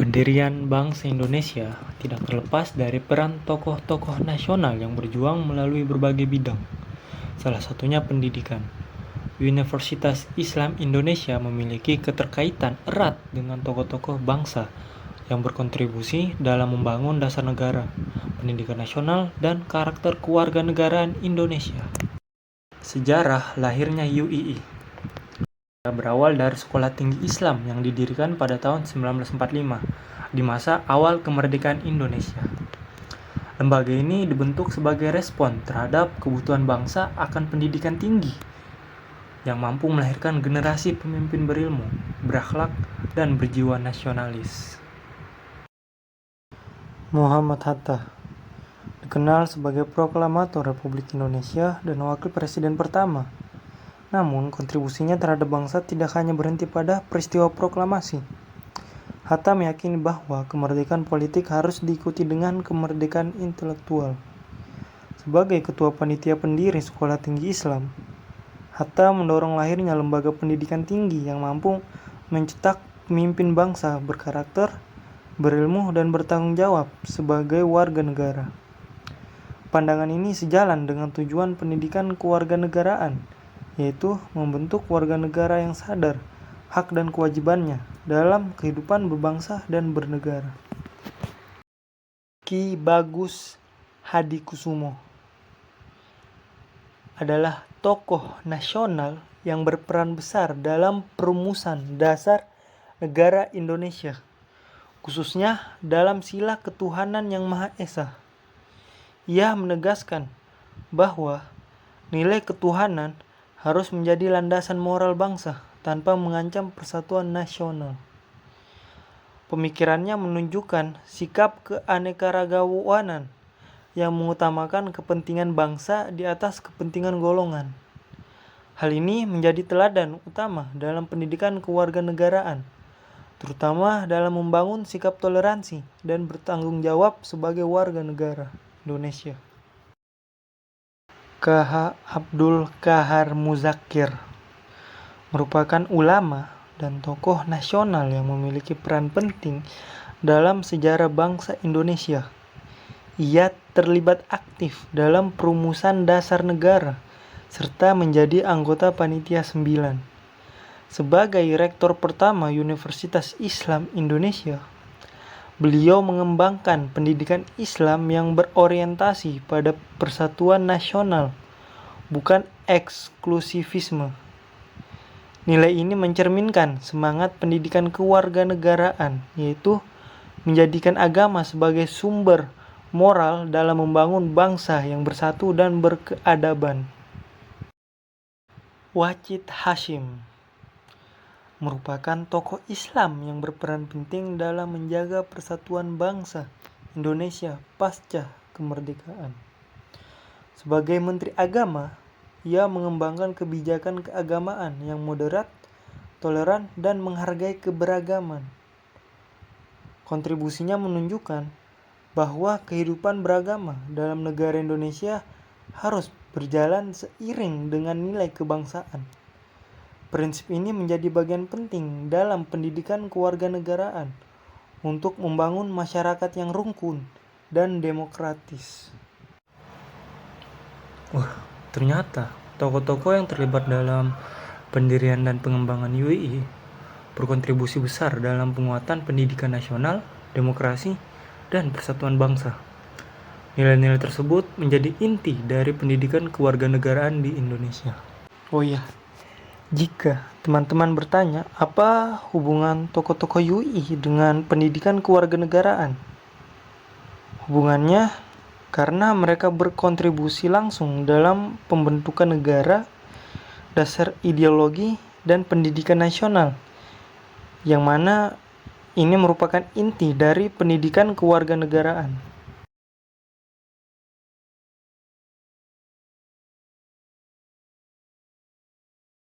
Pendirian bangsa Indonesia tidak terlepas dari peran tokoh-tokoh nasional yang berjuang melalui berbagai bidang. Salah satunya pendidikan. Universitas Islam Indonesia memiliki keterkaitan erat dengan tokoh-tokoh bangsa yang berkontribusi dalam membangun dasar negara, pendidikan nasional, dan karakter kewarganegaraan Indonesia. Sejarah lahirnya UII berawal dari Sekolah Tinggi Islam yang didirikan pada tahun 1945 di masa awal kemerdekaan Indonesia. Lembaga ini dibentuk sebagai respon terhadap kebutuhan bangsa akan pendidikan tinggi yang mampu melahirkan generasi pemimpin berilmu, berakhlak, dan berjiwa nasionalis. Muhammad Hatta dikenal sebagai proklamator Republik Indonesia dan wakil presiden pertama. Namun, kontribusinya terhadap bangsa tidak hanya berhenti pada peristiwa proklamasi. Hatta meyakini bahwa kemerdekaan politik harus diikuti dengan kemerdekaan intelektual. Sebagai ketua panitia pendiri Sekolah Tinggi Islam, Hatta mendorong lahirnya lembaga pendidikan tinggi yang mampu mencetak pemimpin bangsa berkarakter, berilmu, dan bertanggung jawab sebagai warga negara. Pandangan ini sejalan dengan tujuan pendidikan kewarganegaraan, yaitu membentuk warga negara yang sadar hak dan kewajibannya dalam kehidupan berbangsa dan bernegara. Ki Bagus Hadikusumo adalah tokoh nasional yang berperan besar dalam perumusan dasar negara Indonesia, khususnya dalam sila ketuhanan yang Maha Esa. Ia menegaskan bahwa nilai ketuhanan harus menjadi landasan moral bangsa tanpa mengancam persatuan nasional. Pemikirannya menunjukkan sikap keanekaragawanan yang mengutamakan kepentingan bangsa di atas kepentingan golongan. Hal ini menjadi teladan utama dalam pendidikan kewarganegaraan, terutama dalam membangun sikap toleransi dan bertanggung jawab sebagai warga negara Indonesia. K.H. Abdul Qahar Muzakir merupakan ulama dan tokoh nasional yang memiliki peran penting dalam sejarah bangsa Indonesia. Ia terlibat aktif dalam perumusan dasar negara serta menjadi anggota Panitia 9. Sebagai rektor pertama Universitas Islam Indonesia, beliau mengembangkan pendidikan Islam yang berorientasi pada persatuan nasional, bukan eksklusivisme. Nilai ini mencerminkan semangat pendidikan kewarganegaraan, yaitu menjadikan agama sebagai sumber moral dalam membangun bangsa yang bersatu dan berkeadaban. Wajid Hasyim merupakan tokoh Islam yang berperan penting dalam menjaga persatuan bangsa Indonesia pasca kemerdekaan. Sebagai Menteri Agama, ia mengembangkan kebijakan keagamaan yang moderat, toleran, dan menghargai keberagaman. Kontribusinya menunjukkan bahwa kehidupan beragama dalam negara Indonesia harus berjalan seiring dengan nilai kebangsaan. Prinsip ini menjadi bagian penting dalam pendidikan kewarganegaraan untuk membangun masyarakat yang rukun dan demokratis. Ternyata tokoh-tokoh yang terlibat dalam pendirian dan pengembangan UII berkontribusi besar dalam penguatan pendidikan nasional, demokrasi, dan persatuan bangsa. Nilai-nilai tersebut menjadi inti dari pendidikan kewarganegaraan di Indonesia. Jika teman-teman bertanya, apa hubungan tokoh-tokoh UII dengan pendidikan kewarganegaraan? Hubungannya karena mereka berkontribusi langsung dalam pembentukan negara, dasar ideologi, dan pendidikan nasional, yang mana ini merupakan inti dari pendidikan kewarganegaraan.